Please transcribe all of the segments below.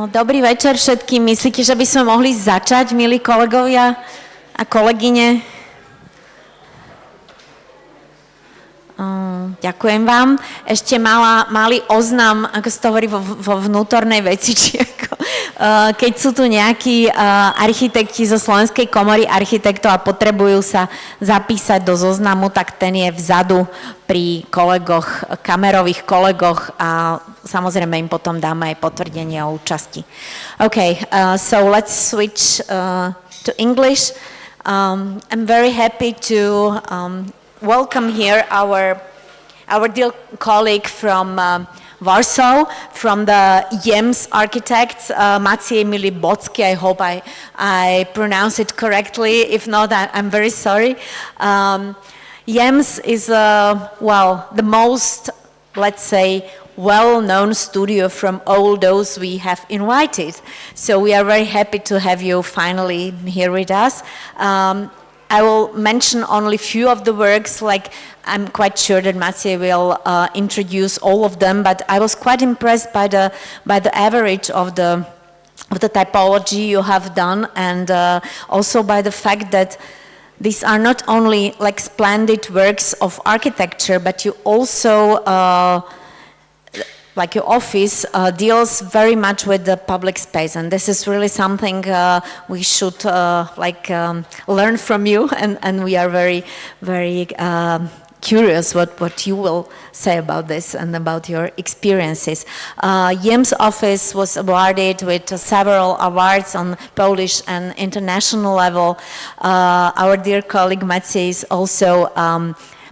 Dobrý večer všetkým. Myslíte, že by sme mohli začať, milí kolegovia a kolegyne? Ďakujem vám. Ešte malý oznam, ako sa to hovorí vo vnútornej veci, či ako, keď sú tu nejakí architekti zo Slovenskej komory architektov a potrebujú sa zapísať do zoznamu, tak ten je vzadu pri kolegoch, kamerových kolegoch a samozrejme im potom dáme aj potvrdenie o účasti. Okay, so let's switch to English. I'm very happy to welcome here our dear colleague from Warsaw, from the JEMS architects, Maciej Miłobędzki. I hope I pronounce it correctly. If not, I'm very sorry. JEMS is, the most, let's say, well-known studio from all those we have invited. So we are very happy to have you finally here with us. I will mention only a few of the works, like I'm quite sure that Maciej will introduce all of them, but I was quite impressed by the average of the typology you have done, and also by the fact that these are not only like splendid works of architecture, but you also like your office deals very much with the public space, and this is really something we should learn from you, and we are very, very curious what you will say about this and about your experiences. JEMS office was awarded with several awards on Polish and international level. Our dear colleague Maciej is also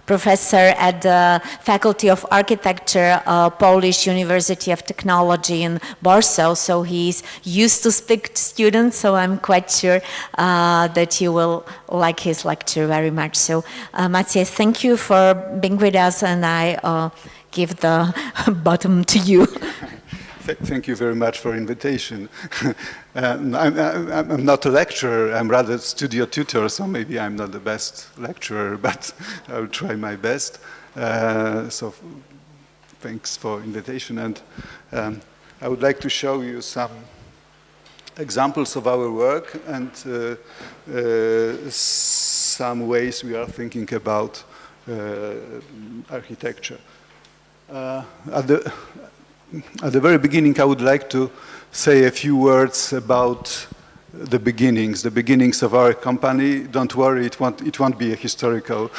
professor at the Faculty of Architecture, Polish University of Technology in Warsaw, so he's used to speak to students, so I'm quite sure that you will like his lecture very much. So Maciej, thank you for being with us, and I give the bottom to you. Thank you very much for invitation. I'm not a lecturer, I'm rather a studio tutor, so maybe I'm not the best lecturer, but I'll try my best. So thanks for invitation, and I would like to show you some examples of our work and some ways we are thinking about architecture. At the very beginning, I would like to say a few words about the beginnings of our company. Don't worry, it won't be a historical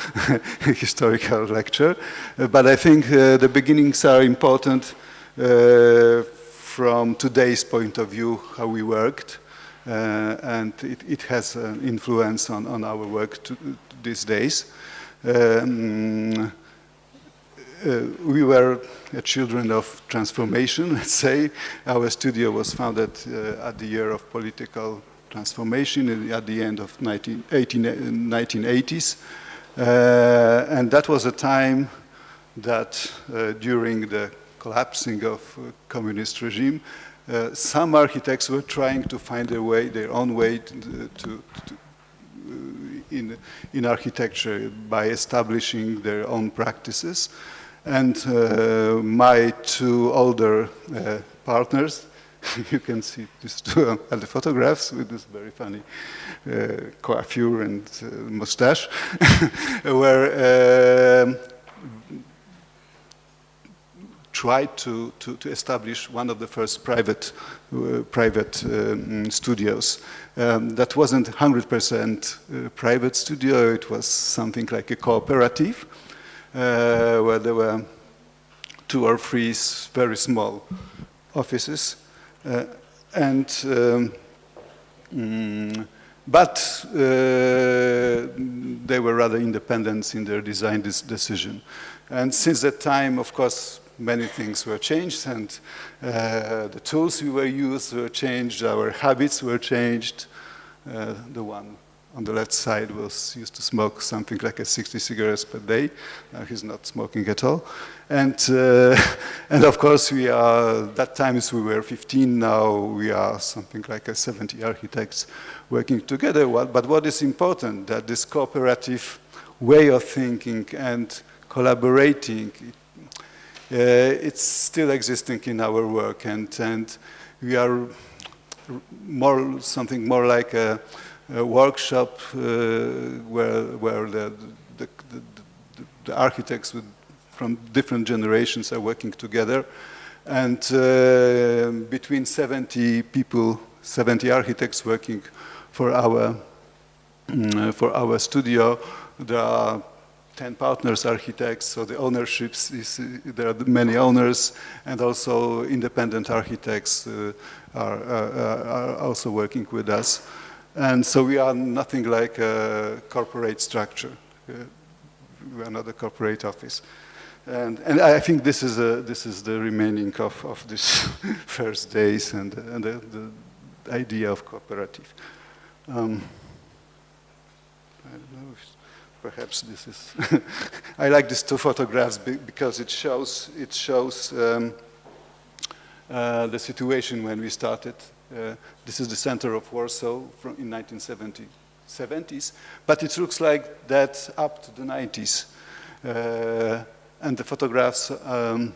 lecture, but I think the beginnings are important from today's point of view, how we worked, and it has an influence on our work these days. We were children of transformation, let's say. Our studio was founded at the year of political transformation at the end of 1980s. And that was a time that during the collapsing of communist regime, some architects were trying to find their own way in architecture by establishing their own practices. And my two older partners, you can see these two at the photographs with this very funny coiffure and mustache, were tried to establish one of the first private studios. That wasn't 100% private studio, it was something like a cooperative, where there were 2 or 3 very small offices, but they were rather independent in their design decision. And since that time, of course, many things were changed, and the tools we were used were changed, our habits were changed. The one on the left side used to smoke something like 60 cigarettes per day. Now he's not smoking at all. And of course, that times we were 15, now we are something like 70 architects working together. But what is important, that this cooperative way of thinking and collaborating, it's still existing in our work, and we are something more like a workshop where the architects from different generations are working together, and between 70 people, 70 architects working for our studio. There are 10 partners architects, so the ownerships there are many owners, and also independent architects are also working with us. And so we are nothing like a corporate structure. We are not a corporate office. And I think this is the remaining of this first days and the idea of cooperative. I don't know if perhaps this is. I like these two photographs because it shows the situation when we started. This is the center of Warsaw in 1970s, but it looks like that up to the 90s. And the photographs at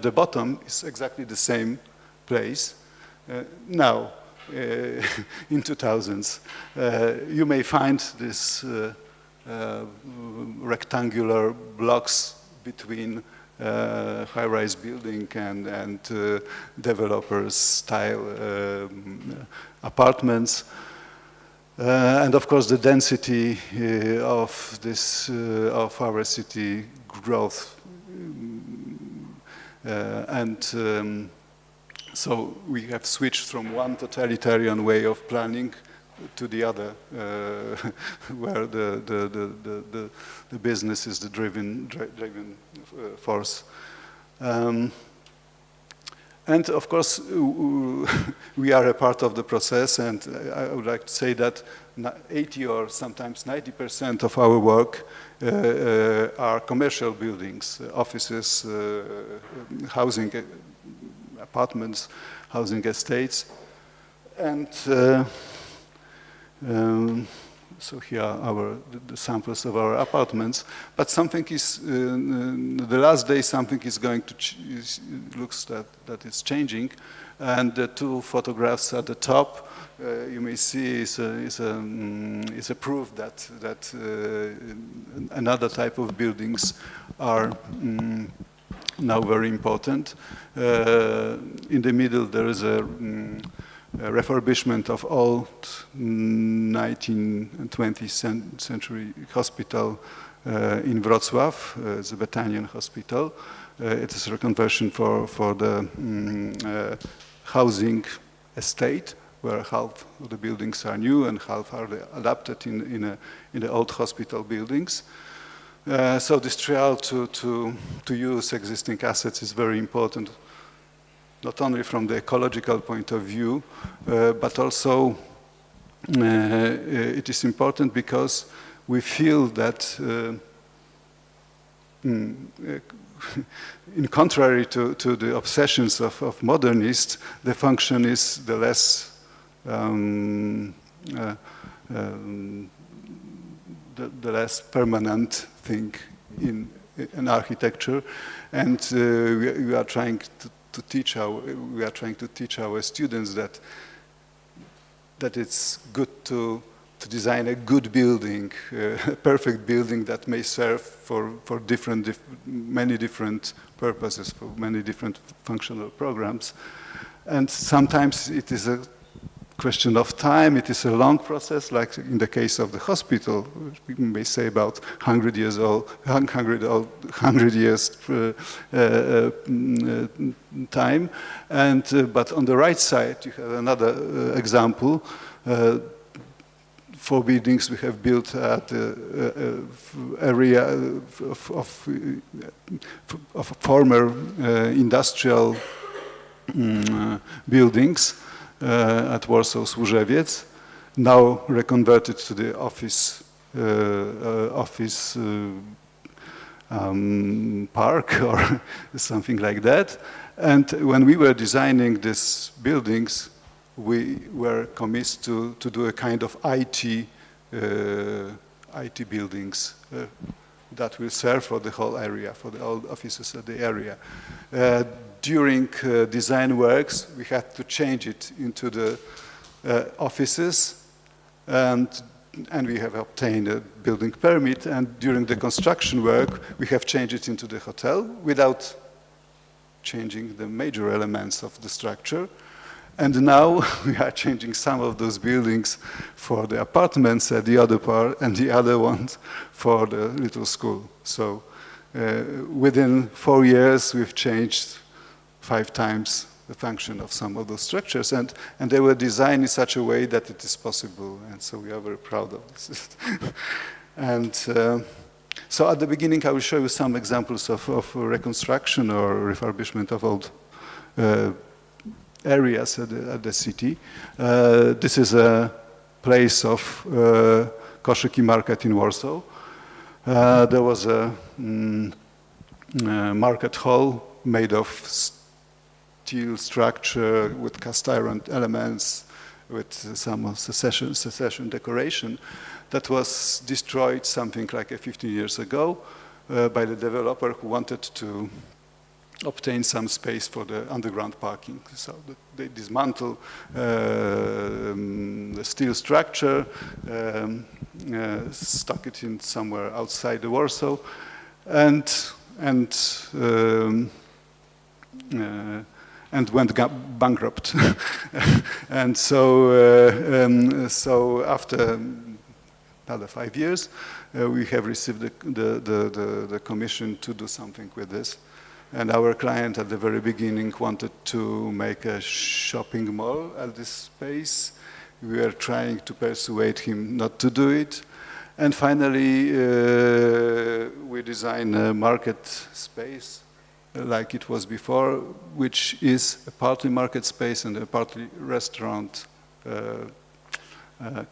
the bottom is exactly the same place. Now, in 2000s, you may find this rectangular blocks between high-rise building and developers' style apartments. And of course, the density of this of our city growth, so we have switched from one totalitarian way of planning to the other, where the business is the driving force. And of course, we are a part of the process, and I would like to say that 80 or sometimes 90% of our work are commercial buildings, offices, housing, apartments, housing estates. And so here are the samples of our apartments. But something is, the last day something is going to, looks that it's changing. And the two photographs at the top, you may see is a proof that another type of buildings are now very important. In the middle there is a refurbishment of old 19th and 20th century hospital in Wrocław, the Betanian Hospital. It is a reconversion for the housing estate, where half of the buildings are new and half are adapted in the old hospital buildings. So this trial to use existing assets is very important, not only from the ecological point of view, but also it is important because we feel that in contrary to the obsessions of modernists, the function is the less the less permanent thing in architecture, and we are trying to teach our students that it's good to design a good building, a perfect building that may serve for many different purposes, for many different functional programs. And sometimes it is a question of time. It is a long process, like in the case of the hospital, we may say about 100 years old, 100 years time. And but on the right side, you have another example. 4 buildings we have built at the area of former industrial buildings at Warsaw Służewiec, now reconverted to the office park or something like that. And when we were designing these buildings, we were commissioned to do a kind of IT buildings, that will serve for the whole area, for the old offices of the area. During design works, we had to change it into the offices, and we have obtained a building permit, and during the construction work, we have changed it into the hotel without changing the major elements of the structure. And now we are changing some of those buildings for the apartments at the other part, and the other ones for the little school. So within 4 years, we've changed 5 times the function of some of those structures, and they were designed in such a way that it is possible, and so we are very proud of this. And so at the beginning, I will show you some examples of reconstruction or refurbishment of old areas at the city. This is a place of Koszyki Market in Warsaw. There was a market hall made of steel structure with cast iron elements, with some secession decoration that was destroyed something like 15 years ago by the developer who wanted to obtain some space for the underground parking. So they dismantle the steel structure, stuck it in somewhere outside the Warsaw, and went bankrupt. And so after another 5 years, we have received the commission to do something with this. And our client at the very beginning wanted to make a shopping mall at this space. We were trying to persuade him not to do it. And finally, we designed a market space like it was before, which is a partly market space and a partly restaurant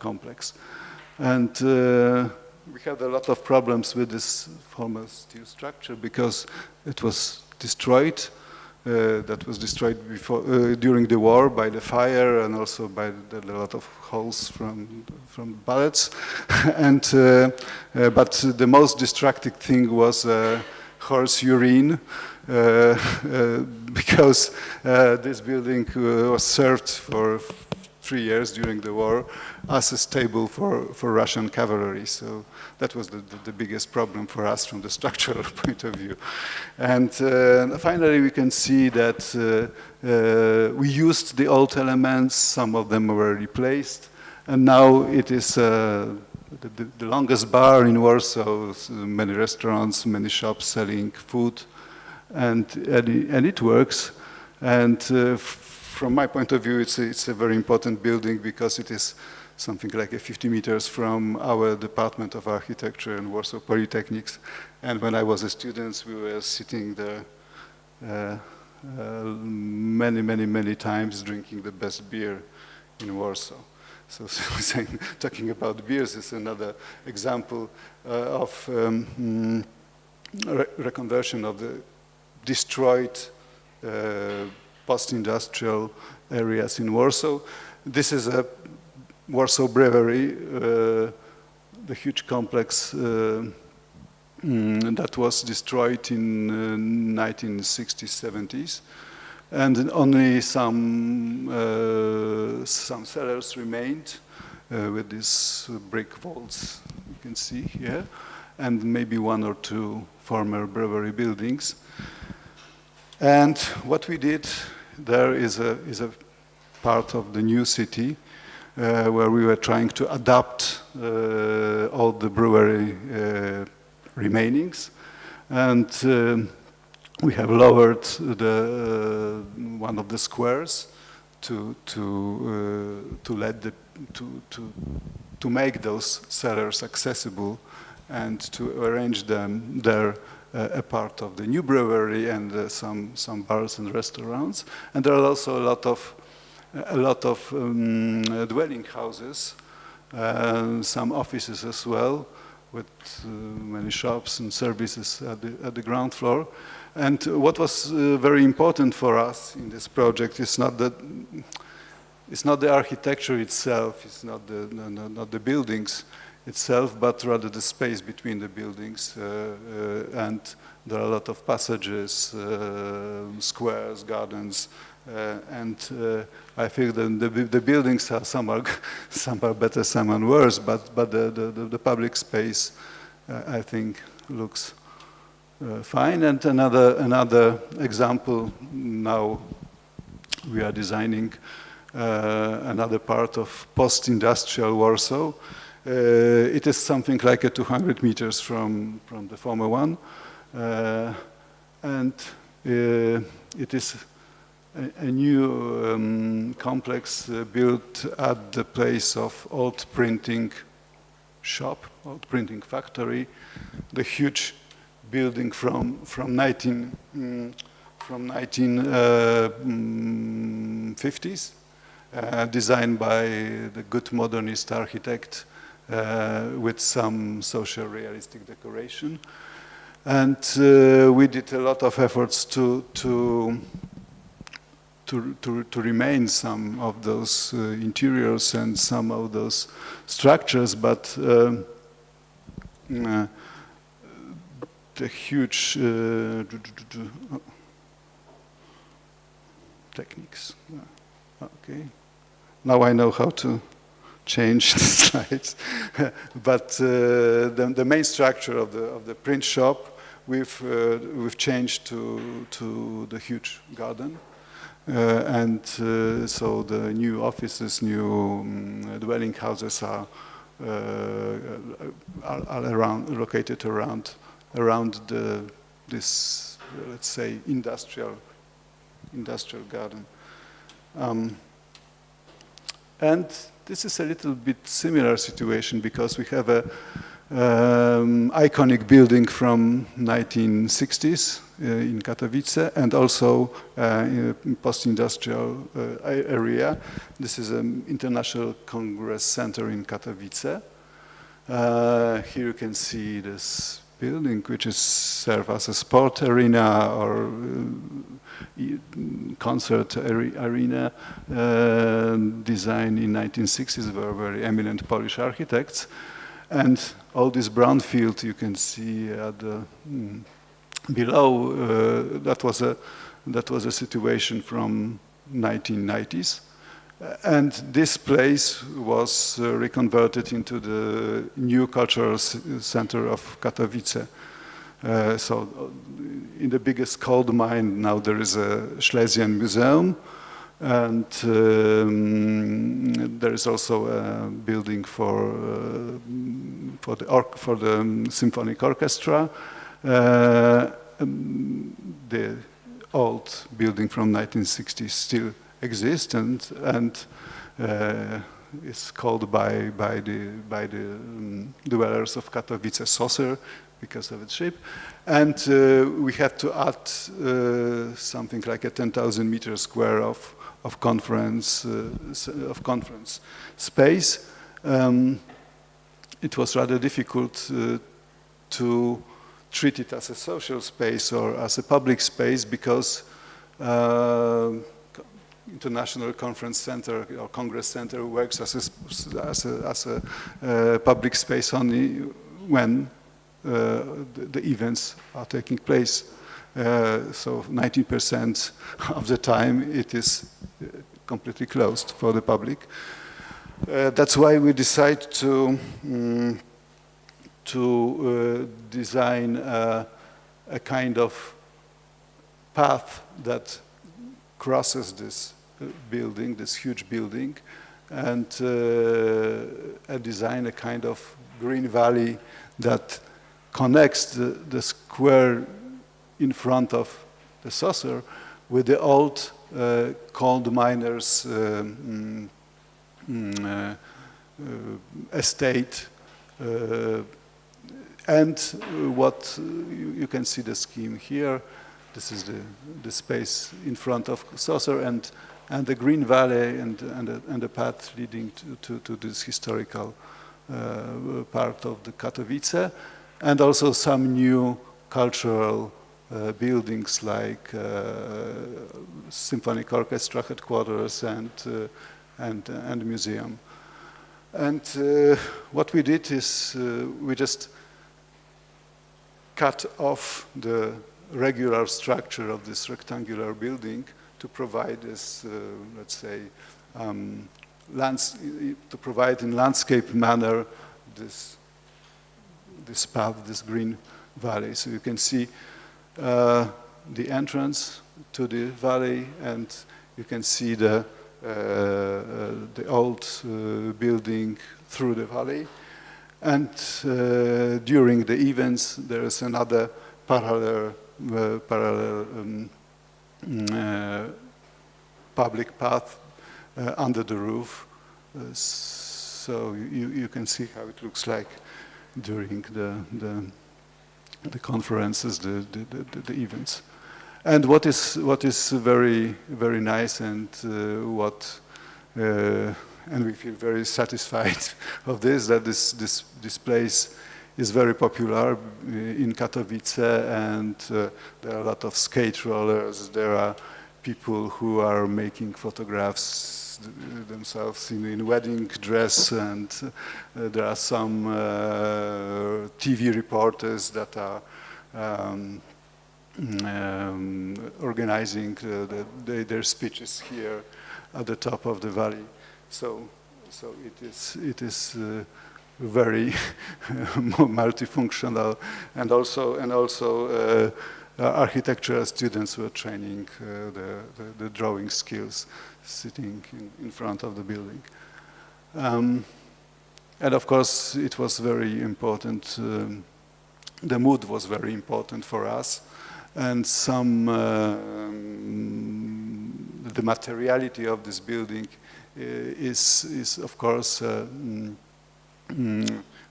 complex. And we had a lot of problems with this former steel structure because it was destroyed. That was destroyed during the war by the fire and also by a lot of holes from bullets. But the most destructive thing was horse urine, because this building was served for 3 years during the war as a stable for Russian cavalry. So that was the biggest problem for us from the structural point of view. And finally, we can see that we used the old elements, some of them were replaced, and now it is the longest bar in Warsaw, many restaurants, many shops selling food, and it works. And from my point of view, it's a very important building because it is something like 50 meters from our Department of Architecture in Warsaw Polytechnics. And when I was a student, we were sitting there many times drinking the best beer in Warsaw. So talking about beers is another example of reconversion of the destroyed post-industrial areas in Warsaw. This is a Warsaw Brewery, the huge complex that was destroyed in 1960s, 70s, and only some cellars remained with these brick vaults you can see here, and maybe 1 or 2 former brewery buildings. And what we did there is a part of the new city where we were trying to adapt all the brewery remainings, and we have lowered one of the squares to make those cellars accessible and to arrange them there. A part of the new brewery and some bars and restaurants, and there are also a lot of dwelling houses, some offices as well, with many shops and services at the ground floor. And what was very important for us in this project is not the architecture itself, it's not the buildings. itself, but rather the space between the buildings. And there are a lot of passages, squares, gardens, and I feel that the buildings are some are better, some are worse, but the public space I think looks fine. And another example, now we are designing another part of post-industrial Warsaw. It is something like 200 meters from the former one, and it is a new complex built at the place of old printing shop, old printing factory, the huge building from 1950s, designed by the good modernist architect with some social realistic decoration. And we did a lot of efforts to remain some of those interiors and some of those structures, but the huge techniques. Okay, now I know how to change the slides. But the main structure of the print shop we've changed to the huge garden. And so the new offices, new dwelling houses are located around this let's say industrial garden. And this is a little bit similar situation because we have a iconic building from 1960s in Katowice, and also in a post-industrial area. This is an International Congress Center in Katowice. Here you can see this building, which is serve as a sport arena or concert arena, designed in 1960s by very eminent Polish architects. And all this brownfield you can see at the below, that was a situation from 1990s. And this place was reconverted into the new cultural center of Katowice. So in the biggest coal mine now there is a Schlesian museum, and there is also a building for the symphonic orchestra. The old building from 1960s still exists and is called by the dwellers of Katowice Saucer because of its shape. And we had to add something like a 10,000 meter square of conference space. It was rather difficult to treat it as a social space or as a public space because International Conference Center or Congress Center works as a public space only when the events are taking place. So 90% of the time it is completely closed for the public. That's why we decided to design a kind of path that crosses this building, this huge building, and design a kind of green valley that connects the square in front of the saucer with the old coal miners' estate. And what you can see the scheme here. This is the space in front of saucer and the green valley and the path leading to this historical part of the Katowice, and also some new cultural buildings like symphonic orchestra headquarters and museum. And what we did is we just cut off the regular structure of this rectangular building to provide this, let's say, to provide in landscape manner this path, this green valley. So you can see the entrance to the valley, and you can see the old building through the valley. And during the events, there is another parallel public path under the roof. So you can see how it looks like during the conferences, the events. And what is very, very nice, and and we feel very satisfied of this, that this place is very popular in Katowice, and there are a lot of skate rollers. There are people who are making photographs themselves in wedding dress, and there are some TV reporters that are organizing their speeches here at the top of the valley. So it is very multifunctional, and also architectural students were training the drawing skills sitting in front of the building. And of course, it was very important. The mood was very important for us, and the materiality of this building is of course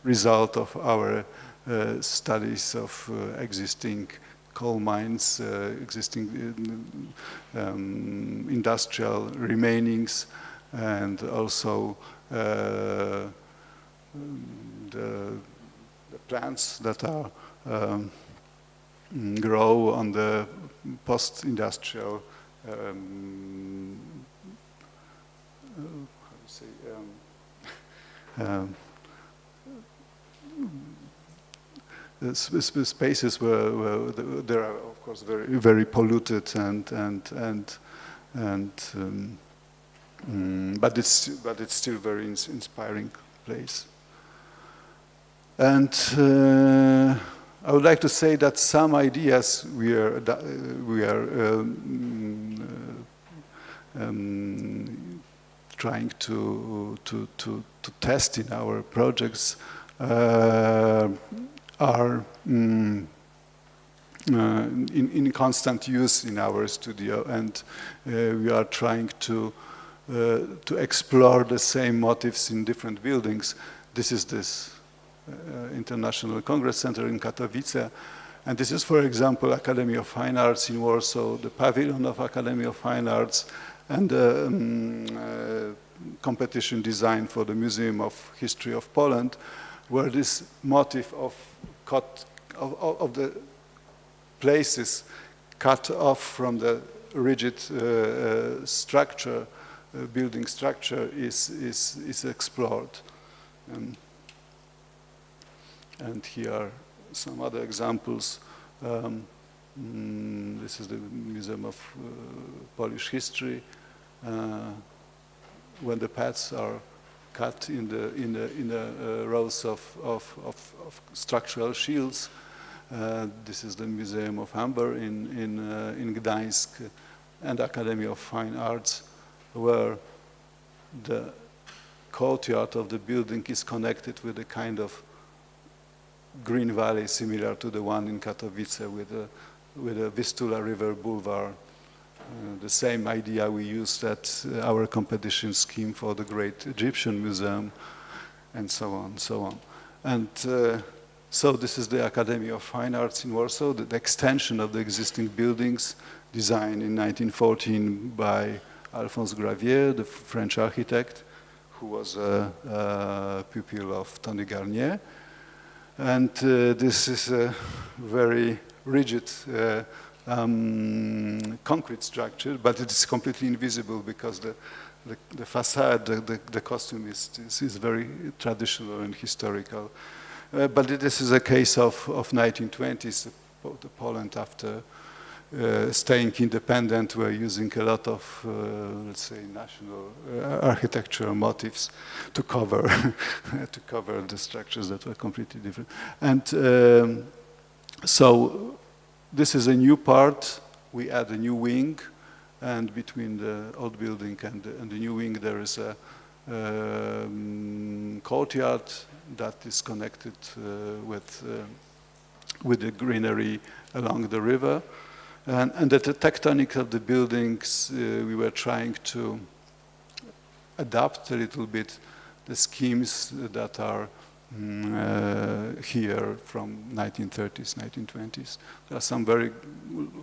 result of our studies of existing coal mines, existing industrial remainings, and also the plants that are grow on the post-industrial spaces where there are, of course, very, very polluted, but it's still very inspiring place. And I would like to say that some ideas we are trying to test in our projects are in constant use in our studio, and we are trying to explore the same motifs in different buildings. This is this International Congress Center in Katowice, and this is, for example, Academy of Fine Arts in Warsaw, the pavilion of Academy of Fine Arts, and the competition design for the Museum of History of Poland, where this motif of the places cut off from the rigid structure, building structure, is explored. And here are some other examples. This is the Museum of Polish History, when the paths are cut in the rows of structural shields. This is the Museum of Amber in Gdańsk, and Academy of Fine Arts, where the courtyard of the building is connected with a kind of green valley similar to the one in Katowice with a Vistula River boulevard. The same idea we used at our competition scheme for the Great Egyptian Museum, and so on, so on. And so this is the Academy of Fine Arts in Warsaw, the extension of the existing buildings, designed in 1914 by Alphonse Gravier, the French architect, who was a pupil of Tony Garnier. And this is a very rigid concrete structure, but it is completely invisible because the facade, the costume is very traditional and historical. But this is a case of 1920s, the Poland after staying independent were using a lot of, let's say, national architectural motifs to cover to cover the structures that were completely different. And so this is a new part. We add a new wing, and between the old building and the new wing there is a courtyard that is connected with the greenery along the river. And at the tectonic of the buildings, we were trying to adapt a little bit the schemes that are here from 1930s, 1920s. There are some very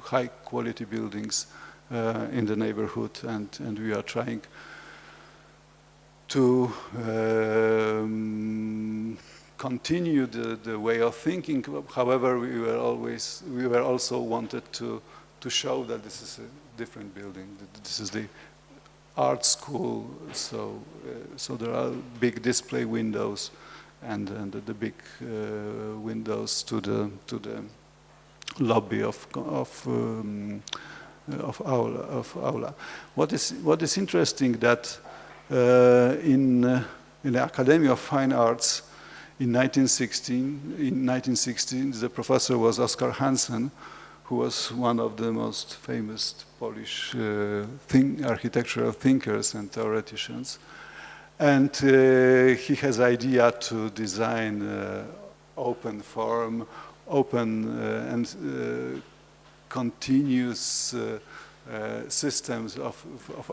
high quality buildings in the neighborhood, and we are trying to continue the way of thinking. However, we were also wanted to show that this is a different building. That this is the art school. So there are big display windows, and the big windows to the lobby of aula. What is interesting that in the Academy of Fine Arts in 1916, the professor was Oskar Hansen, who was one of the most famous Polish architectural thinkers and theoreticians. And he has idea to design open form, open and continuous systems of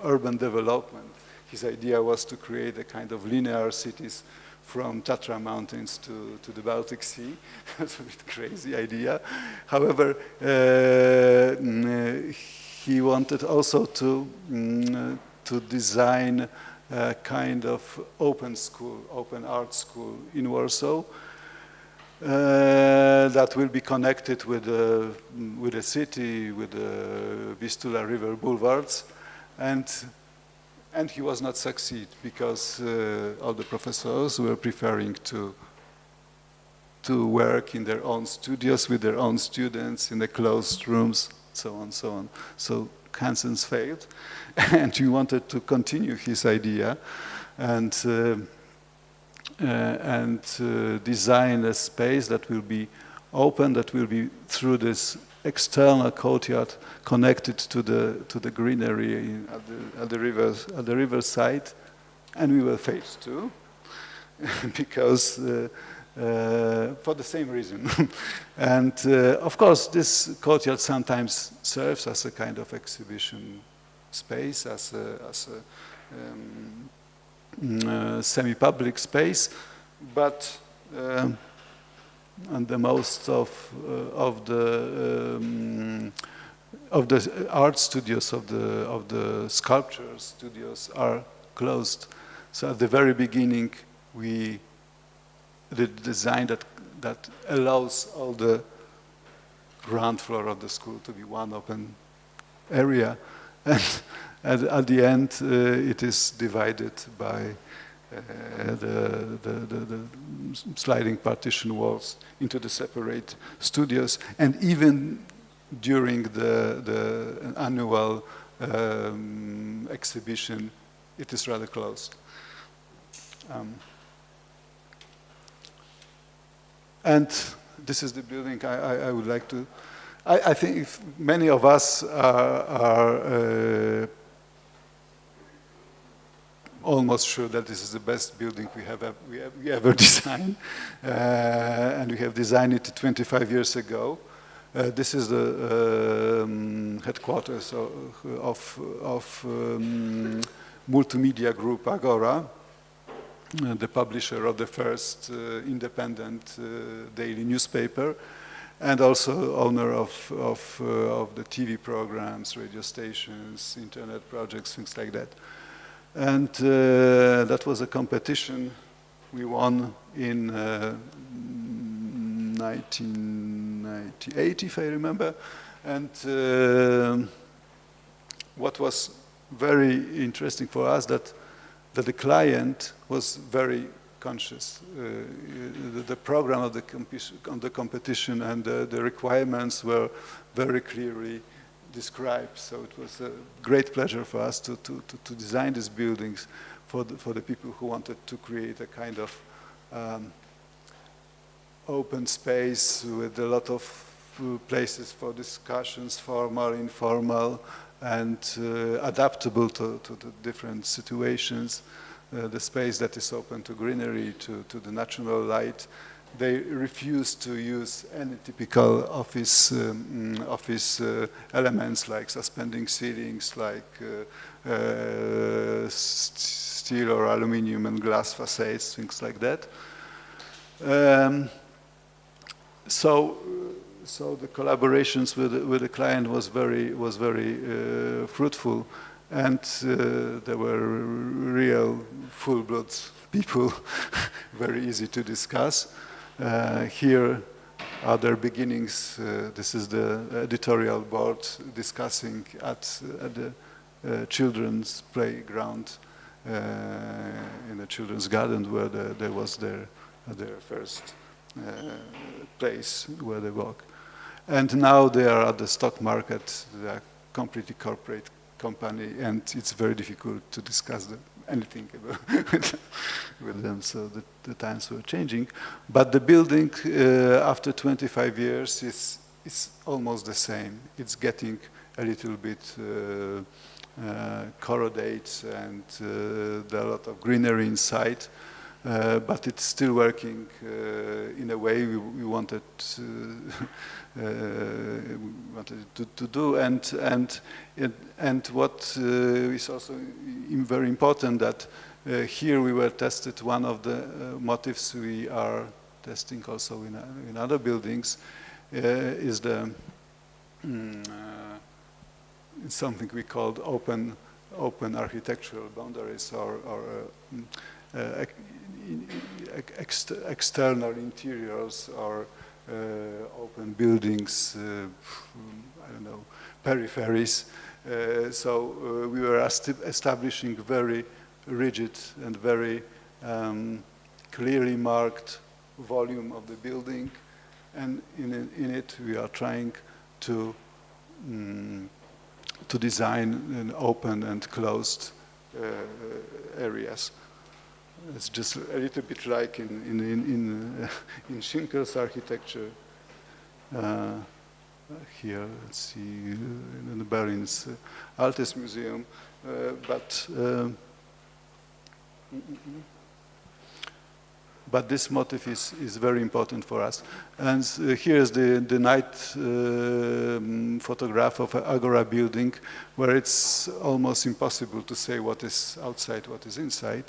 urban development. His idea was to create a kind of linear cities from Tatra Mountains to the Baltic Sea. That's a bit crazy idea. However, he wanted also to design a kind of open school, open art school in Warsaw that will be connected with the city, with the Vistula River boulevards, and he was not succeed because all the professors were preferring to work in their own studios with their own students in the closed rooms, so on, so on. So Hansen's failed, and he wanted to continue his idea and design a space that will be open, that will be through this external courtyard connected to the greenery at the riverside, and we were faced too, because for the same reason. And of course, this courtyard sometimes serves as a kind of exhibition space, as a semi-public space, but and the most of the art studios, of the sculpture studios are closed. So at the very beginning, we did design that allows all the ground floor of the school to be one open area, and at the end, it is divided by the sliding partition walls into the separate studios, and even during the annual exhibition, it is rather closed. And this is the building I would like to. I think if many of us are almost sure that this is the best building we ever designed, and we have designed it 25 years ago. This is the headquarters of multimedia group Agora, the publisher of the first independent daily newspaper, and also owner of the TV programs, radio stations, internet projects, things like that. And that was a competition we won in 1998, if I remember. And what was very interesting for us that the client was very conscious. The program of the competition and the requirements were very clearly described. So it was a great pleasure for us to design these buildings for the people who wanted to create a kind of open space with a lot of places for discussions, formal, informal, and adaptable to the different situations. The space that is open to greenery, to the natural light. They refuse to use any typical office elements like suspending ceilings, like steel or aluminum and glass facades, things like that. So the collaborations with the client was very fruitful, and there were real full-blood people, very easy to discuss. Here are their beginnings. This is the editorial board discussing at the children's playground in the children's garden, where there was their first place where they walk. And now they are at the stock market. They are completely corporate company, and it's very difficult to discuss anything about with them. So the times were changing. But the building, after 25 years, is almost the same. It's getting a little bit corroded, and there are a lot of greenery inside. But it's still working in a way we wanted to do, and what is also very important, that here we were tested. One of the motifs we are testing also in other buildings is the something we called open architectural boundaries, or external interiors, or open buildings, I don't know, peripheries. So we were establishing very rigid and very clearly marked volume of the building, and in it we are trying to design an open and closed areas. It's just a little bit like in Schinkel's architecture. Here, let's see, in the Berlin's Altes Museum, but this motif is very important for us. And here is the night photograph of an Agora building, where it's almost impossible to say what is outside, what is inside.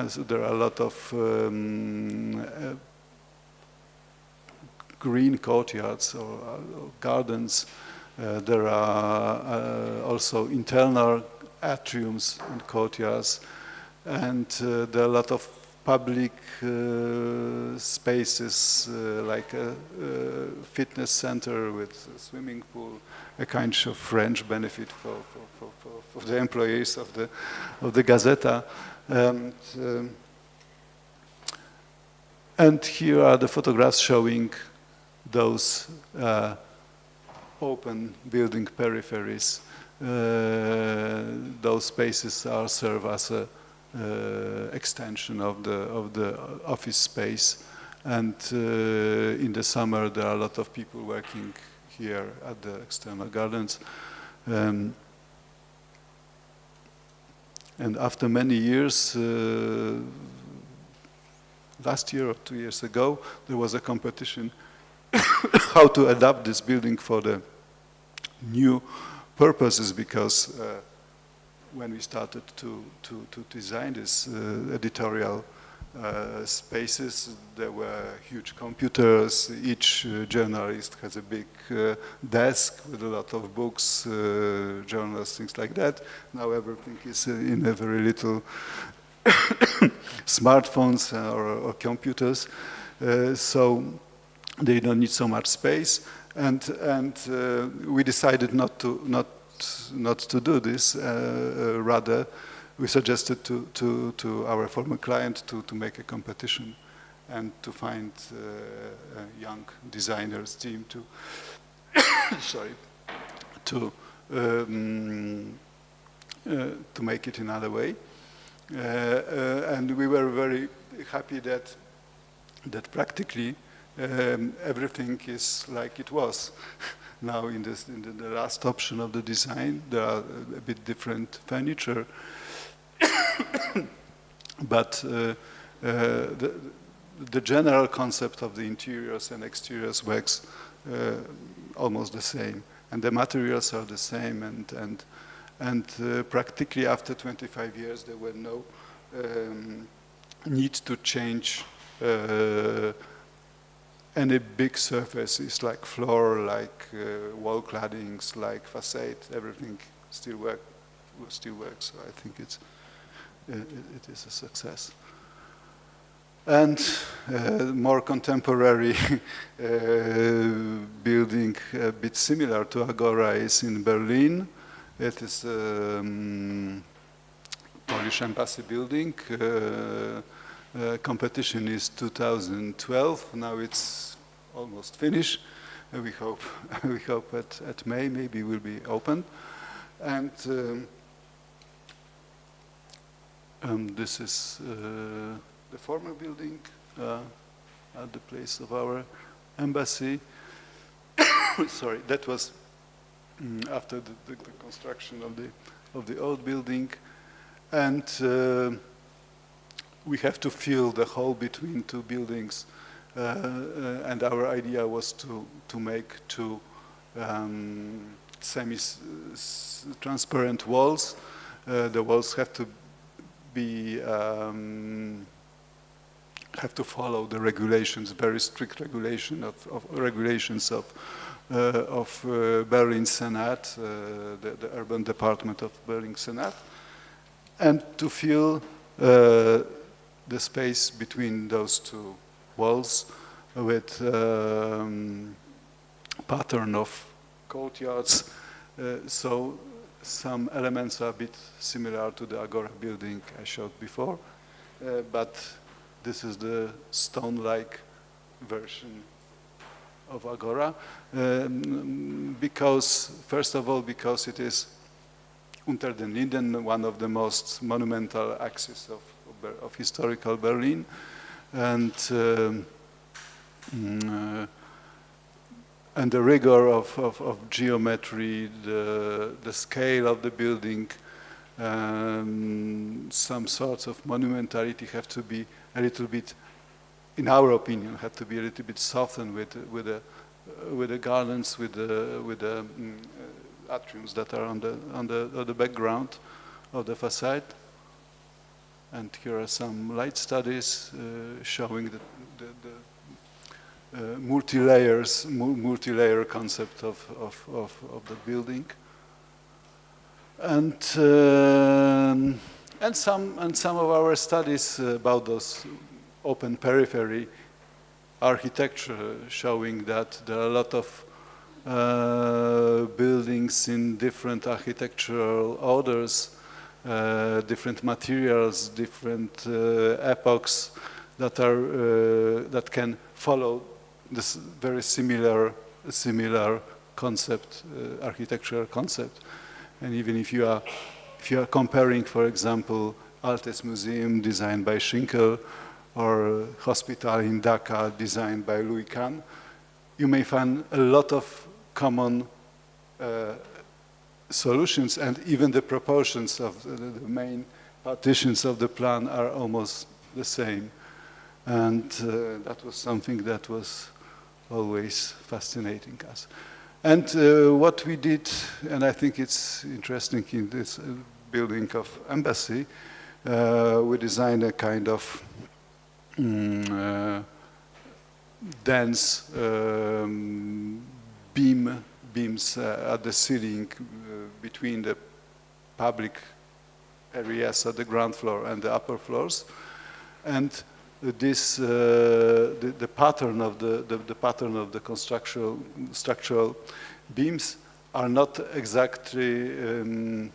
So there are a lot of green courtyards or gardens. There are also internal atriums and courtyards, and there are a lot of public spaces, like a fitness center with a swimming pool, a kind of French benefit for the employees of the Gazeta. And here are the photographs showing those open building peripheries. Those spaces serve as a extension of the office space, and in the summer there are a lot of people working here at the external gardens. And after many years, last year or 2 years ago, there was a competition how to adapt this building for the new purposes, because when we started to design this editorial spaces, there were huge computers. Each journalist has a big desk with a lot of books, journals, things like that. Now everything is in a very little smartphones or computers, so they don't need so much space. And we decided not to do this. Rather, we suggested to our former client to make a competition and to find a young designers team to sorry, to make it another way. And we were very happy that practically everything is like it was. Now in the last option of the design, there are a bit different furniture, but the general concept of the interiors and exteriors works almost the same, and the materials are the same, and practically after 25 years there were no need to change any big surfaces like floor, like wall claddings, like facade. Everything still works. So I think it is a success. And more contemporary building, a bit similar to Agora, is in Berlin. It is Polish Embassy building. Competition is 2012. Now it's almost finished. We hope at May maybe will be open. And this is the former building at the place of our embassy. Sorry, that was after the construction of the old building, and we have to fill the hole between two buildings, and our idea was to make two semi-transparent walls. The walls have to be have to follow the regulations, very strict regulations of Berlin Senate, the urban department of Berlin Senate, and to fill the space between those two walls with pattern of courtyards. So some elements are a bit similar to the Agora building I showed before, but this is the stone-like version of Agora, because, first of all, because it is Unter den Linden, one of the most monumental axes of historical Berlin, and the rigor of geometry, the scale of the building, some sorts of monumentality have to be a little bit, in our opinion, have to be a little bit softened with the gardens, with the atriums that are on the background of the facade. And here are some light studies showing the multi-layer concept of the building, and some of our studies about those open periphery architecture, showing that there are a lot of buildings in different architectural orders, different materials, different epochs that can follow this very similar concept, architectural concept. And even if you are comparing, for example, Altes Museum designed by Schinkel or Hospital in Dhaka designed by Louis Kahn, you may find a lot of common solutions, and even the proportions of the main partitions of the plan are almost the same. And that was something that was always fascinating us. And what we did, and I think it's interesting in this building of Embassy, we designed a kind of dense beams at the ceiling between the public areas at the ground floor and the upper floors. And the pattern of the pattern of the structural beams are not exactly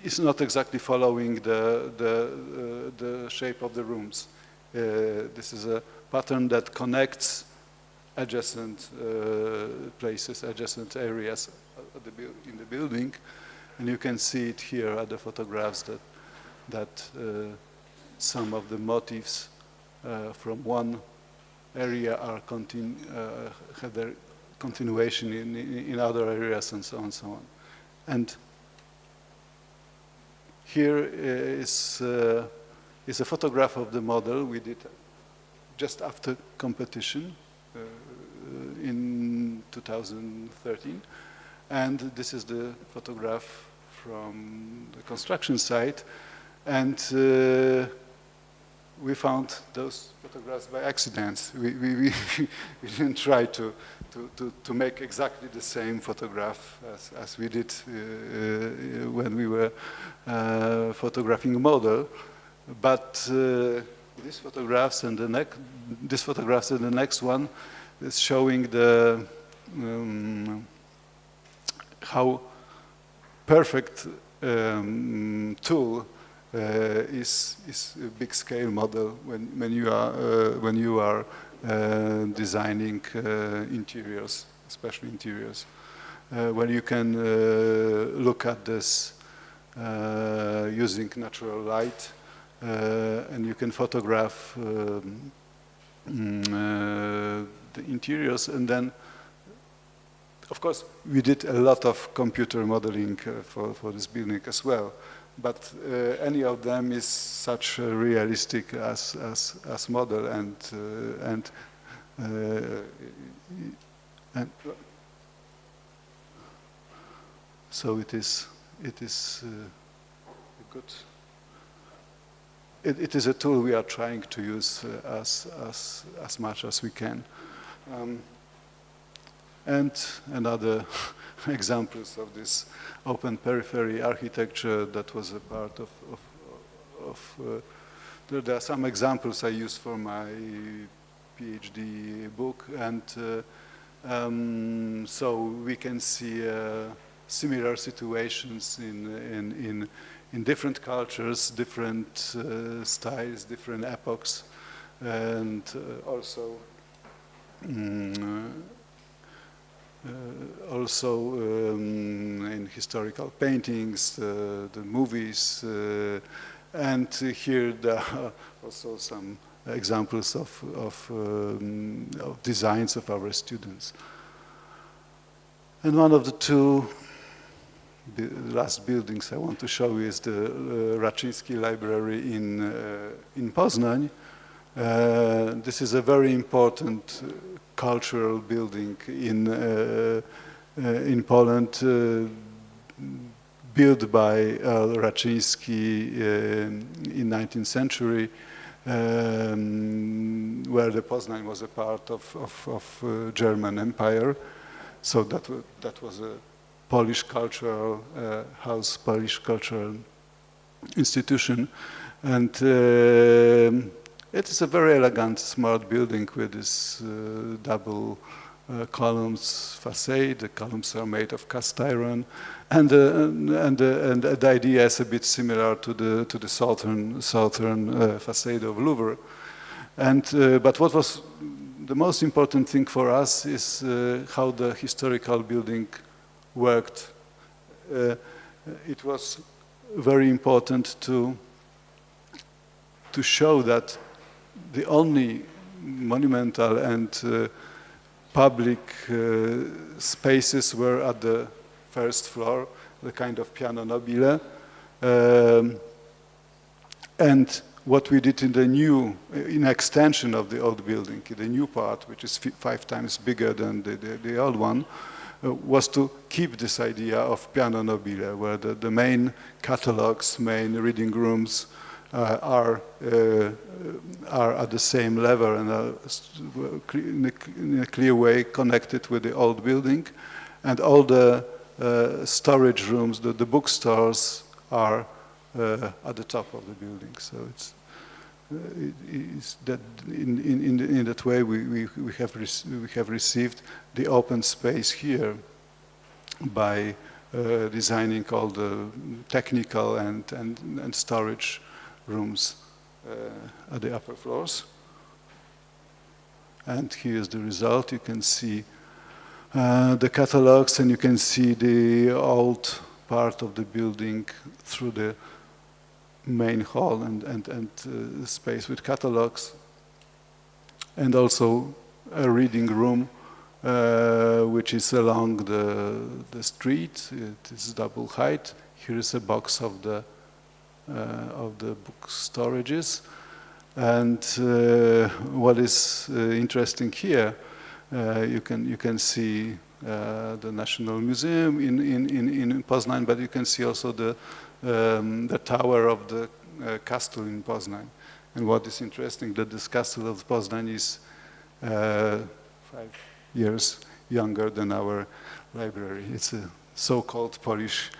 is not exactly following the shape of the rooms. This is a pattern that connects adjacent places, adjacent areas in the building, and you can see it here at the photographs that some of the motifs from one area are have their continuation in other areas, and so on and so on. And here is a photograph of the model we did just after competition in 2013. And this is the photograph from the construction site. And we found those photographs by accident. We didn't try to make exactly the same photograph as we did when we were photographing a model. But these photographs and the next one is showing the how perfect tool is a big scale model when you are designing interiors, especially interiors, where you can look at this using natural light, and you can photograph the interiors, and then of course we did a lot of computer modeling for this building as well. But any of them is such realistic as model, and so it is a good. It is a tool we are trying to use as much as we can. And another examples of this open periphery architecture that was a part of there are some examples I use for my PhD book, and so we can see similar situations in different cultures, different styles, different epochs, and also in historical paintings, the movies, and here there are also some examples of designs of our students. And one of the two last buildings I want to show you is the Raczyński Library in Poznań. This is a very important cultural building in Poland, built by Raczyński in 19th century, where the Poznań was a part of German Empire. So that was a Polish cultural house, Polish cultural institution, and it is a very elegant, smart building with this double columns facade. The columns are made of cast iron, and the idea is a bit similar to the southern facade of Louvre. And but what was the most important thing for us is how the historical building worked. It was very important to show that the only monumental and public spaces were at the first floor, the kind of piano nobile. And what we did in extension of the old building, the new part, which is 5 times bigger than the old one, was to keep this idea of piano nobile, where the main catalogs, main reading rooms are at the same level and are in a clear way connected with the old building, and all the storage rooms, the bookstores, are at the top of the building. So it's is that in that way we have received the open space here by designing all the technical and storage rooms at the upper floors. And here's the result. You can see the catalogs, and you can see the old part of the building through the main hall and space with catalogs, and also a reading room which is along the street. It is double height. Here is a box of the book storages. And what is interesting here, you can see the National Museum in Poznań, but you can see also the tower of the castle in Poznań. And what is interesting, that this castle of Poznań is 5 years younger than our library. It's a so-called Polish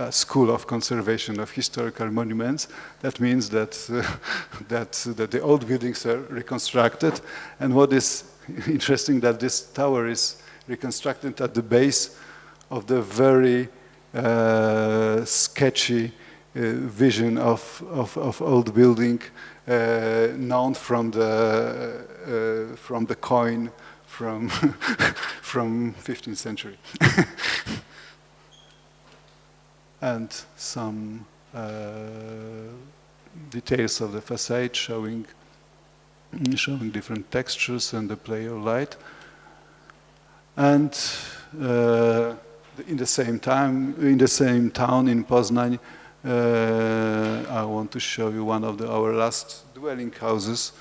School of Conservation of Historical Monuments. That means that that the old buildings are reconstructed. And what is interesting, that this tower is reconstructed at the base of the very sketchy vision of old building known from the coin from 15th century. And some details of the facade showing different textures and the play of light. And in the same town in Poznań, I want to show you one of our last dwelling houses.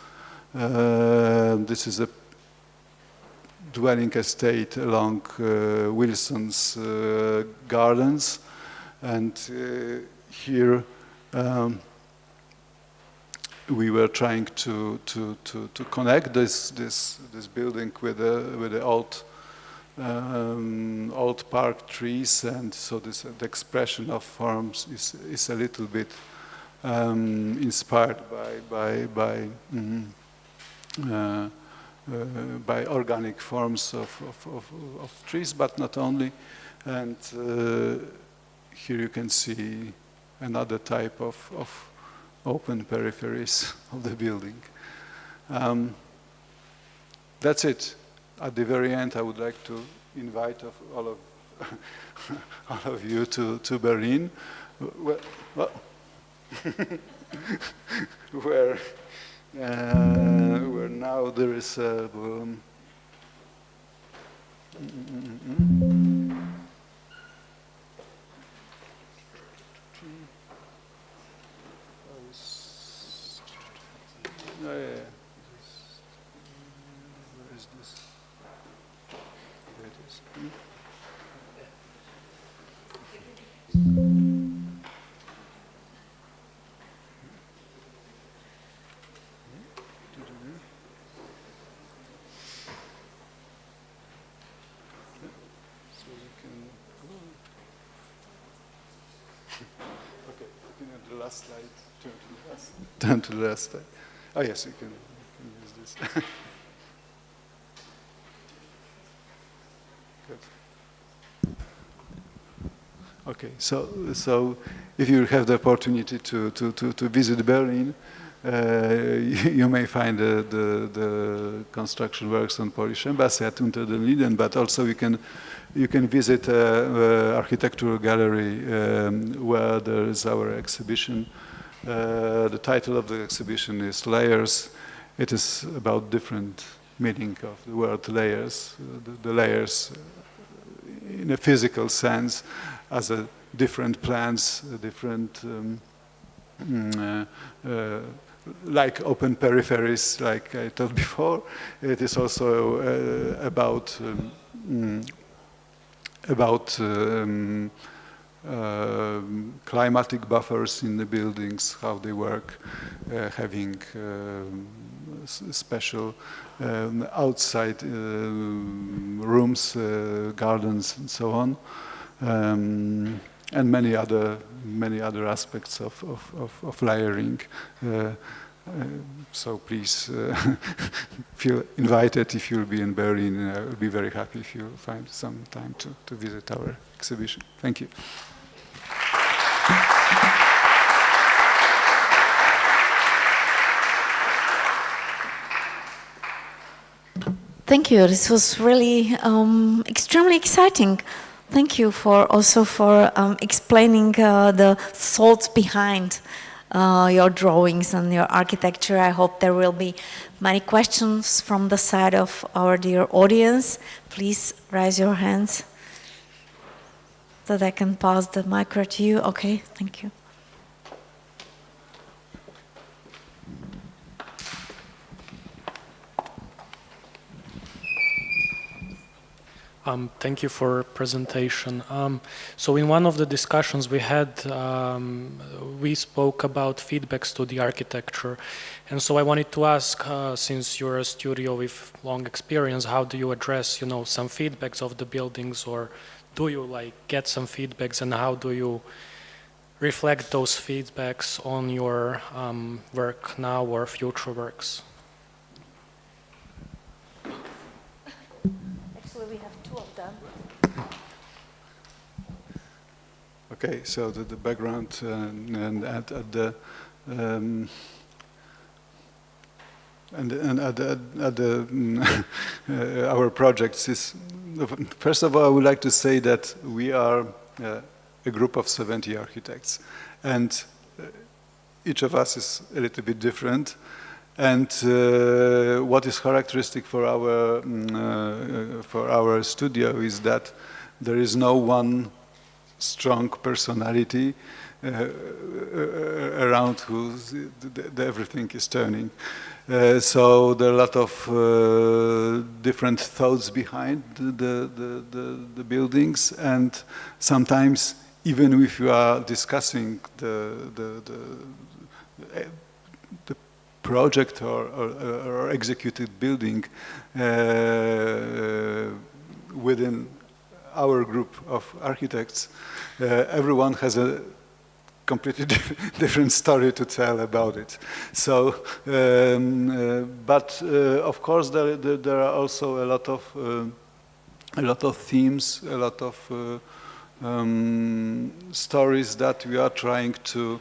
This is a dwelling estate along Wilson's Gardens, and here we were trying to connect this building with the old park trees, and so the expression of forms is a little bit inspired by organic forms of trees, but not only. And here you can see another type of open peripheries of the building. That's it. At the very end, I would like to invite all of you to Berlin, where now there is a where is this? There it is. So we can go. Okay, the last slide. Turn to the last slide. Oh yes, you can use this. Good. Okay, so if you have the opportunity to visit Berlin, you may find the construction works on Polish Embassy at Unter den Linden, but also you can visit architectural gallery where there is our exhibition. The title of the exhibition is Layers. It is about different meaning of the word layers, the layers in a physical sense as a different plans, different like open peripheries, like I told before. It is also about climatic buffers in the buildings, how they work, having special outside rooms, gardens, and so on, and many other aspects of layering So please feel invited if you'll be in Berlin. I'll be very happy if you find some time to visit our exhibition. Thank you. Thank you. This was really extremely exciting. Thank you for also for explaining the thoughts behind your drawings and your architecture. I hope there will be many questions from the side of our dear audience. Please raise your hands so that I can pass the micro to you. Okay, thank you. Thank you for presentation. So in one of the discussions we had, we spoke about feedbacks to the architecture. And so I wanted to ask, since you're a studio with long experience, how do you address, you know, some feedbacks of the buildings, or do you like get some feedbacks, and how do you reflect those feedbacks on your work now or future works? We have two of them. Okay, so the background and at the our projects is, first of all, I would like to say that we are a group of 70 architects, and each of us is a little bit different. And what is characteristic for our studio is that there is no one strong personality around whose everything is turning. So there are a lot of different thoughts behind the buildings, and sometimes even if you are discussing the project or executed building within our group of architects, everyone has a completely different story to tell about it. So, but of course there are also a lot of themes, a lot of stories that we are trying to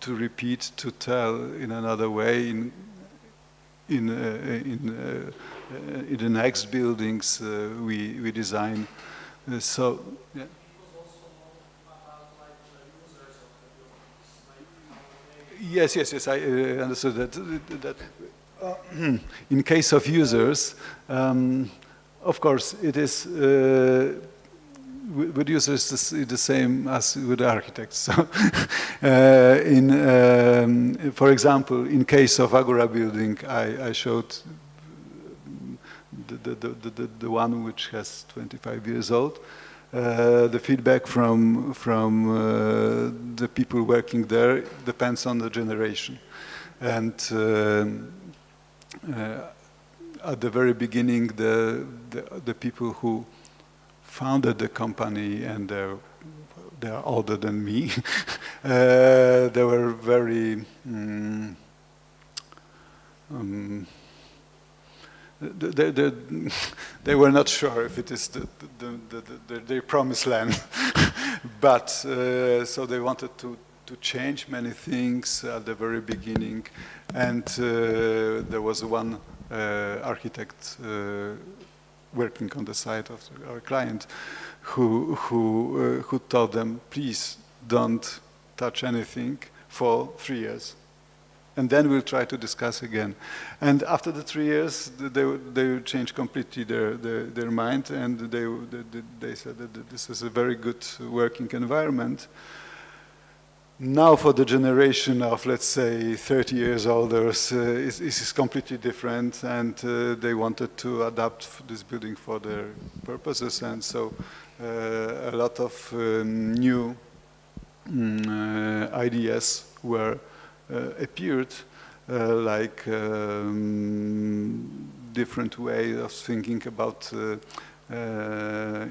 repeat, to tell in another way in the next buildings we design. So yeah. Yes, I understood that in case of users, of course it is with users the same as with architects. So, for example, in case of Agora building, I showed the one which has 25 years old. The feedback from the people working there depends on the generation, and at the very beginning, the people who founded the company, and they are older than me, they were very they were not sure if it is their promised land, but so they wanted to change many things at the very beginning, and there was one architect working on the side of our client who told them, please don't touch anything for 3 years. And then we'll try to discuss again. And after the 3 years, they changed completely their mind, and they said that this is a very good working environment. Now for the generation of, let's say, 30 years older, it is completely different, and they wanted to adapt this building for their purposes, and so a lot of new ideas were appeared, like different way of thinking about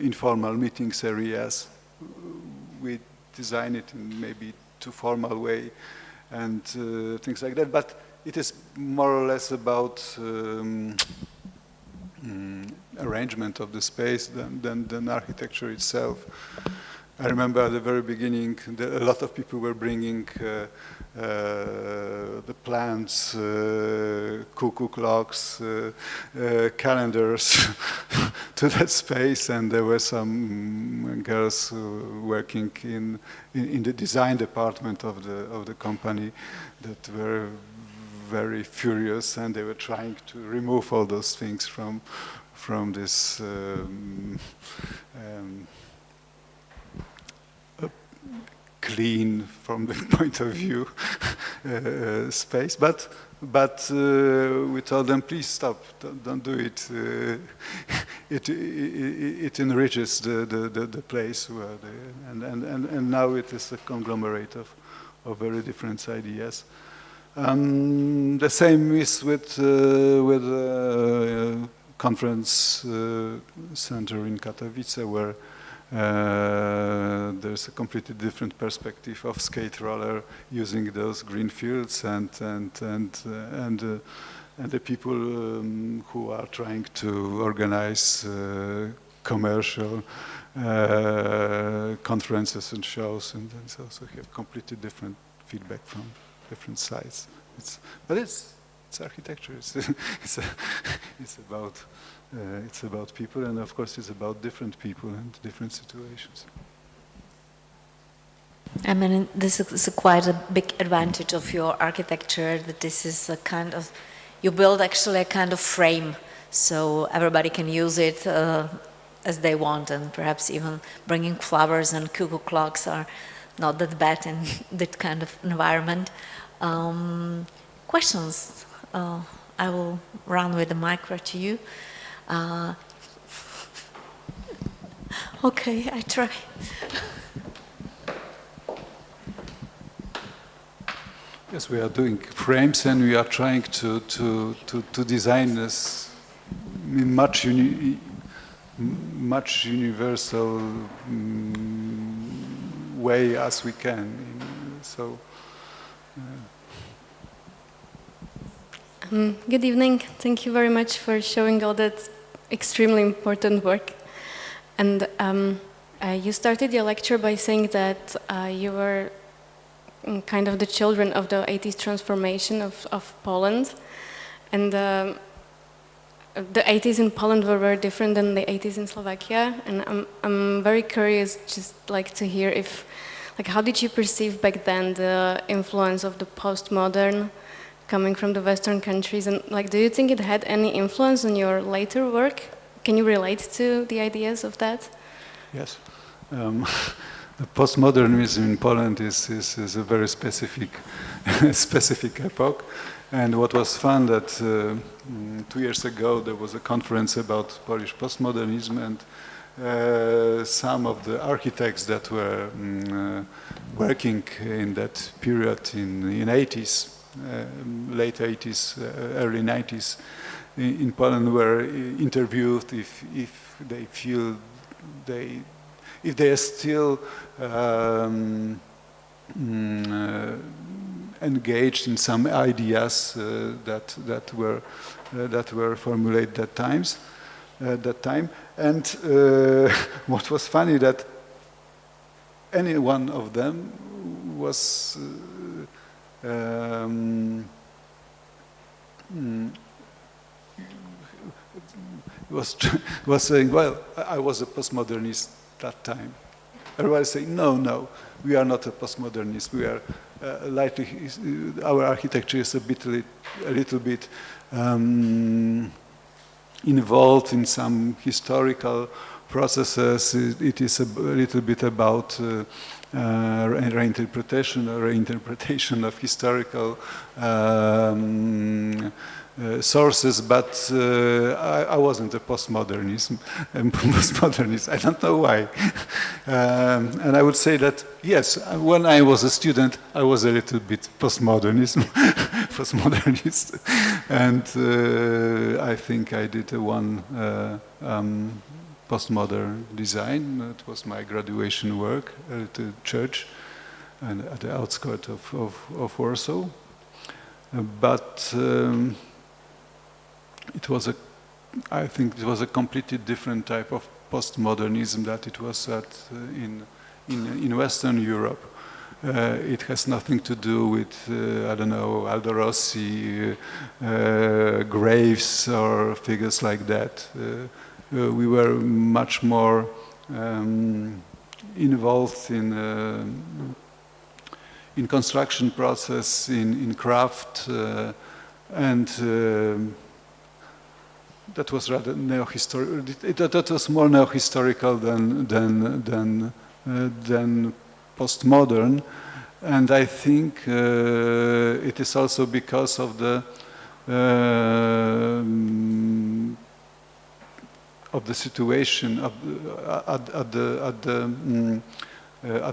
informal meetings areas. We design it in maybe too formal way, and things like that. But it is more or less about arrangement of the space than architecture itself. I remember at the very beginning, a lot of people were bringing the plants, cuckoo clocks, calendars to that space, and there were some girls working in the design department of the company that were very furious, and they were trying to remove all those things from this clean, from the point of view, space. But we told them, please stop, don't do it. It enriches the place where and now it is a conglomerate of very different ideas. The same is with conference center in Katowice, where there's a completely different perspective of skate roller using those green fields and the people who are trying to organize commercial conferences and shows, and so have completely different feedback from different sides. But it's architecture. It's about people, and of course it's about different people and different situations. I mean, this is quite a big advantage of your architecture, that this is a kind of, you build actually a kind of frame, so everybody can use it as they want, and perhaps even bringing flowers and cuckoo clocks are not that bad in that kind of environment. Questions? I will run with the mic right to you. Okay, I try. Yes, we are doing frames, and we are trying to design this in much universal way as we can. So. Good evening. Thank you very much for showing all that extremely important work. And you started your lecture by saying that you were kind of the children of the 80s transformation of Poland. And the 80s in Poland were very different than the 80s in Slovakia. And I'm very curious, just like to hear if, like, how did you perceive back then the influence of the postmodern coming from the Western countries, and like, do you think it had any influence on your later work? Can you relate to the ideas of that? Yes. The postmodernism in Poland is a very specific epoch. And what was fun that 2 years ago there was a conference about Polish postmodernism, and some of the architects that were working in that period in 80s, late 80s, early 90s in Poland were interviewed if they feel if they are still engaged in some ideas that were formulated at that time. And what was funny, that any one of them was was saying, well, I was a postmodernist that time. Everybody saying, no, we are not a postmodernist. We are our architecture is a little bit involved in some historical processes. It is a little bit about reinterpretation of historical sources, but I wasn't a postmodernist. I don't know why. And I would say that, yes, when I was a student, I was a little bit postmodernist. And I think I did one postmodern design. That was my graduation work at the church. and at the outskirts of Warsaw. But I think it was a completely different type of postmodernism that it was in Western Europe. It has nothing to do with, I don't know, Aldo Rossi, Graves, or figures like that. We were much more involved in construction process, in craft, and that was rather neo-historical. That was more neo-historical than postmodern, and I think it is also because of the situation at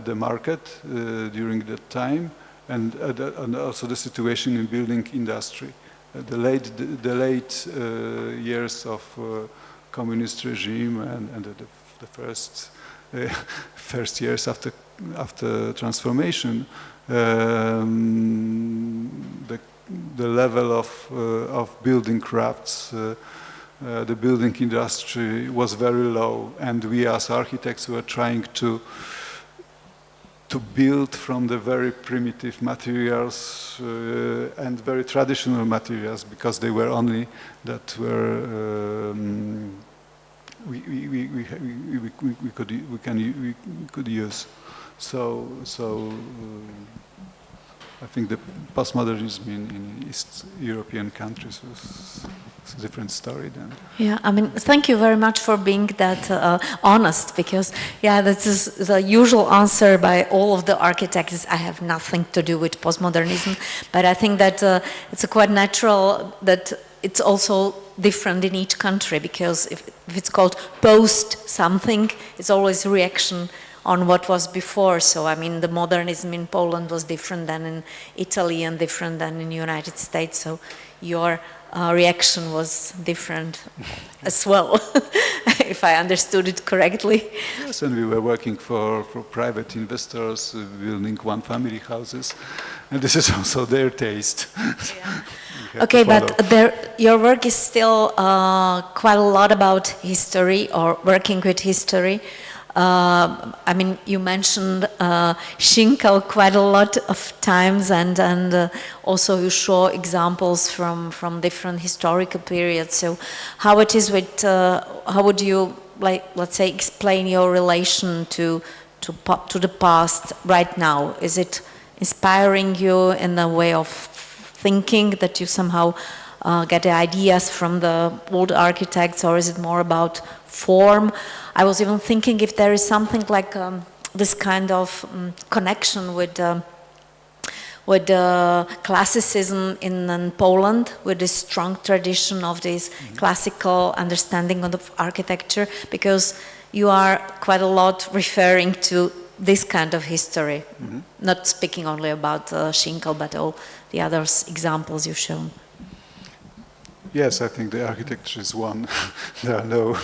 the market during that time, and also the situation in building industry. The late years of communist regime and the first years after transformation, the level of building crafts, the building industry was very low, and we as architects were trying to build from the very primitive materials and very traditional materials, because they were only that were we could use. So I think the postmodernism in East European countries was a different story then. Yeah, I mean, thank you very much for being that honest, because, yeah, this is the usual answer by all of the architects. I have nothing to do with postmodernism, but I think that it's quite natural that it's also different in each country, because if it's called post something, it's always reaction on what was before. So, I mean, the modernism in Poland was different than in Italy and different than in the United States. So your reaction was different as well, if I understood it correctly. Yes, and we were working for private investors, building one-family houses, and this is also their taste. Yeah. Okay, but your work is still quite a lot about history, or working with history. I mean, you mentioned Schinkel quite a lot of times, and also you show examples from different historical periods. So, how it is with how would you, like, let's say, explain your relation to the past right now? Is it inspiring you in the way of thinking, that you somehow get the ideas from the old architects, or is it more about form? I was even thinking if there is something like this kind of connection with classicism in Poland, with this strong tradition of this classical understanding of architecture, because you are quite a lot referring to this kind of history, not speaking only about Schinkel, but all the other examples you've shown. Yes, I think the architecture is one. There are no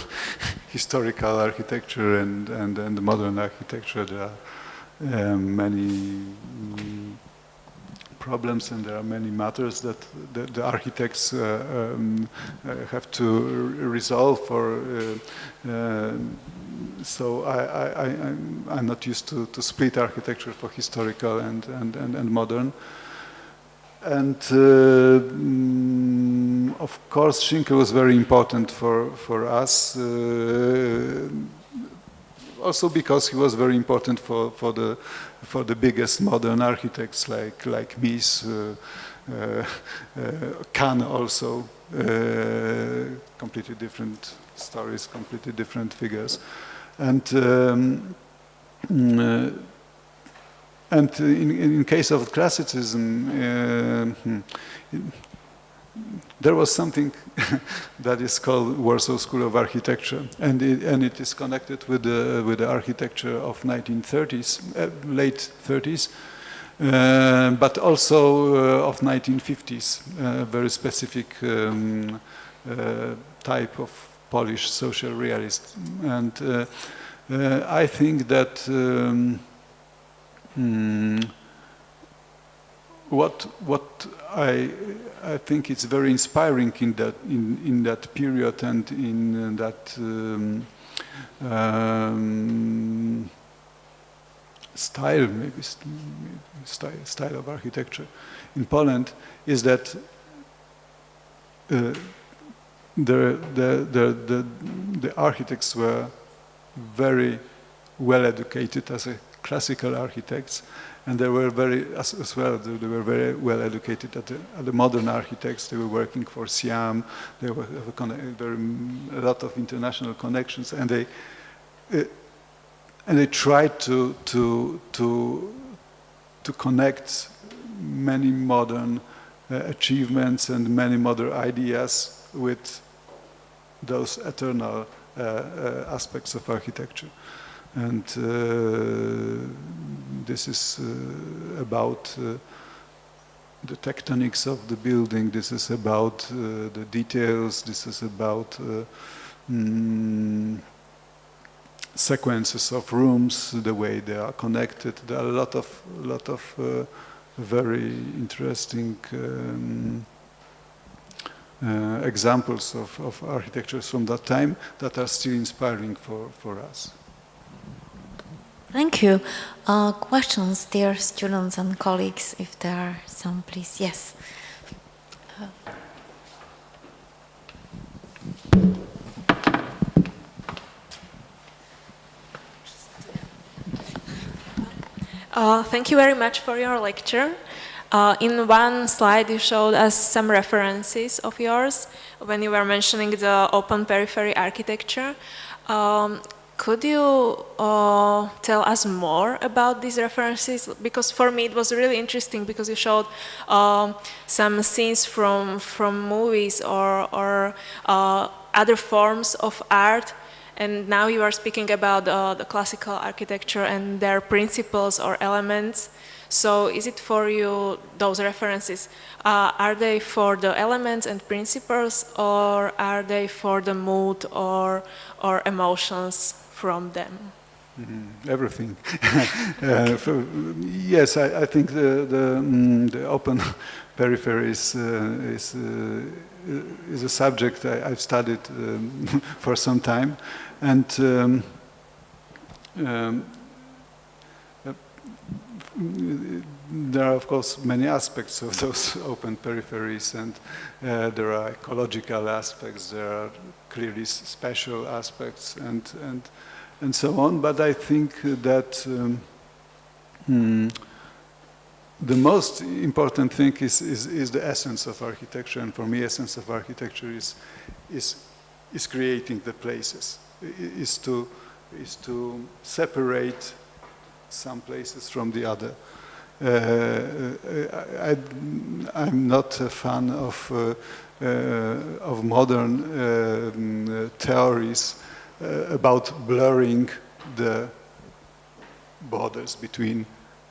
historical architecture and modern architecture. There are many problems, and there are many matters that the architects have to resolve. So I'm not used to split architecture for historical and modern. And of course, Schinkel was very important for us, also because he was very important for the biggest modern architects like Mies, Kahn also, completely different stories, completely different figures, and in case of classicism, there was something that is called Warsaw School of Architecture, and it is connected with the architecture of 1930s, late 30s, but also of 1950s, very specific type of Polish social realist, and I think that. what I think it's very inspiring in that period and in that style, maybe style of architecture in Poland, is that the architects were very well educated as classical architects, and they were very well educated at the modern architects. They were working for Siam. They were a lot of international connections, and they tried to connect many modern achievements and many modern ideas with those eternal aspects of architecture. And this is about the tectonics of the building, this is about the details, this is about sequences of rooms, the way they are connected. There are a lot of very interesting examples of architectures from that time that are still inspiring for us. Thank you. Questions, dear students and colleagues, if there are some, please. Yes. Thank you very much for your lecture. In one slide you showed us some references of yours when you were mentioning the open periphery architecture. Could you tell us more about these references? Because for me it was really interesting because you showed some scenes from movies or other forms of art, and now you are speaking about the classical architecture and their principles or elements. So is it for you, those references, are they for the elements and principles, or are they for the mood or emotions from them? Everything. Yes, I think the open periphery is a subject I've studied for some time, and there are, of course, many aspects of those open peripheries, and there are ecological aspects, there are clearly spatial aspects, and so on. But I think that the most important thing is the essence of architecture, and for me, essence of architecture is creating the places, is to separate some places from the other. I'm not a fan of modern theories about blurring the borders between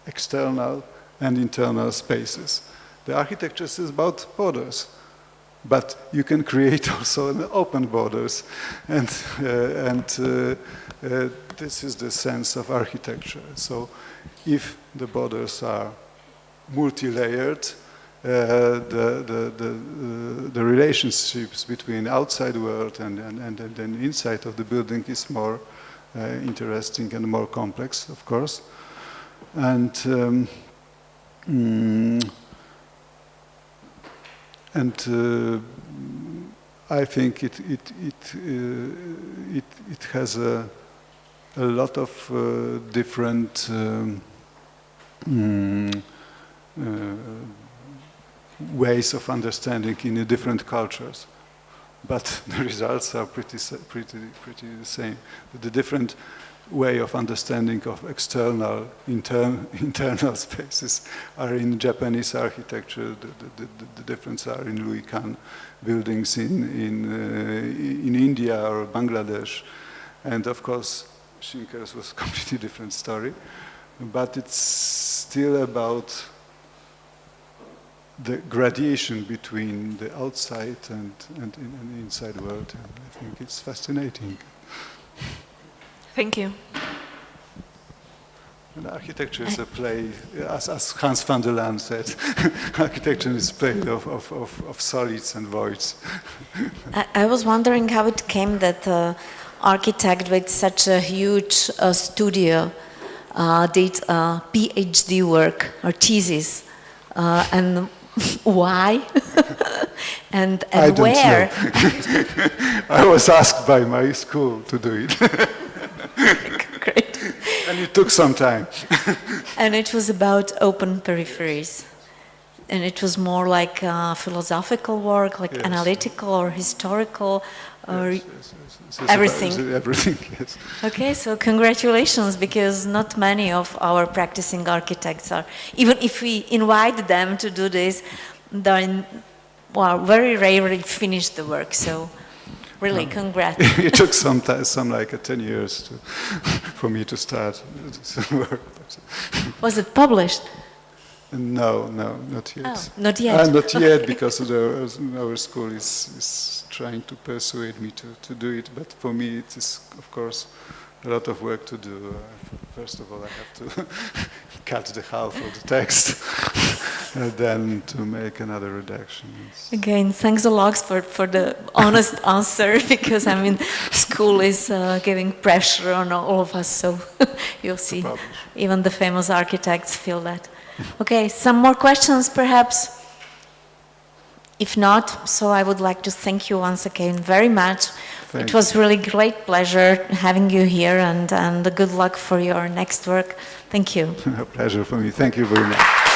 external and internal spaces. The architecture is about borders, but you can create also an open borders, and this is the sense of architecture. So if the borders are multi-layered, the relationships between outside world and inside of the building is more interesting and more complex, of course. And I think it has a lot of different ways of understanding in the different cultures, but the results are pretty the same. The different way of understanding of external, internal spaces are in Japanese architecture. The difference are in Louis Kahn buildings in India or Bangladesh, and of course Schinker's was a completely different story. But it's still about the gradation between the outside and the inside world. And I think it's fascinating. Thank you. And architecture is a play, as Hans van der Laan said, architecture is a play of solids and voids. I was wondering how it came that architect with such a huge studio did PhD work or thesis, and why, and I don't where? know. I was asked by my school to do it. Great. And it took some time. And it was about open peripheries. And it was more like philosophical work, like Yes. analytical or historical, or Yes. everything. Everything, yes. Okay, so congratulations, because not many of our practicing architects are, even if we invite them to do this, they're very rarely finish the work, so really, congrats. It took some time, like 10 years for me to start this work. Was it published? No, not yet. Oh, not yet. Not yet, because our school is trying to persuade me to do it. But for me, it is, of course, a lot of work to do. First of all, I have to cut the half of the text, and then to make another redaction. Again, thanks a lot for the honest answer, because I mean, school is giving pressure on all of us, so you'll see. Even the famous architects feel that. Okay, some more questions perhaps? If not, so I would like to thank you once again very much. It was really great pleasure having you here, and good luck for your next work. Thank you. A pleasure for me. Thank you very much.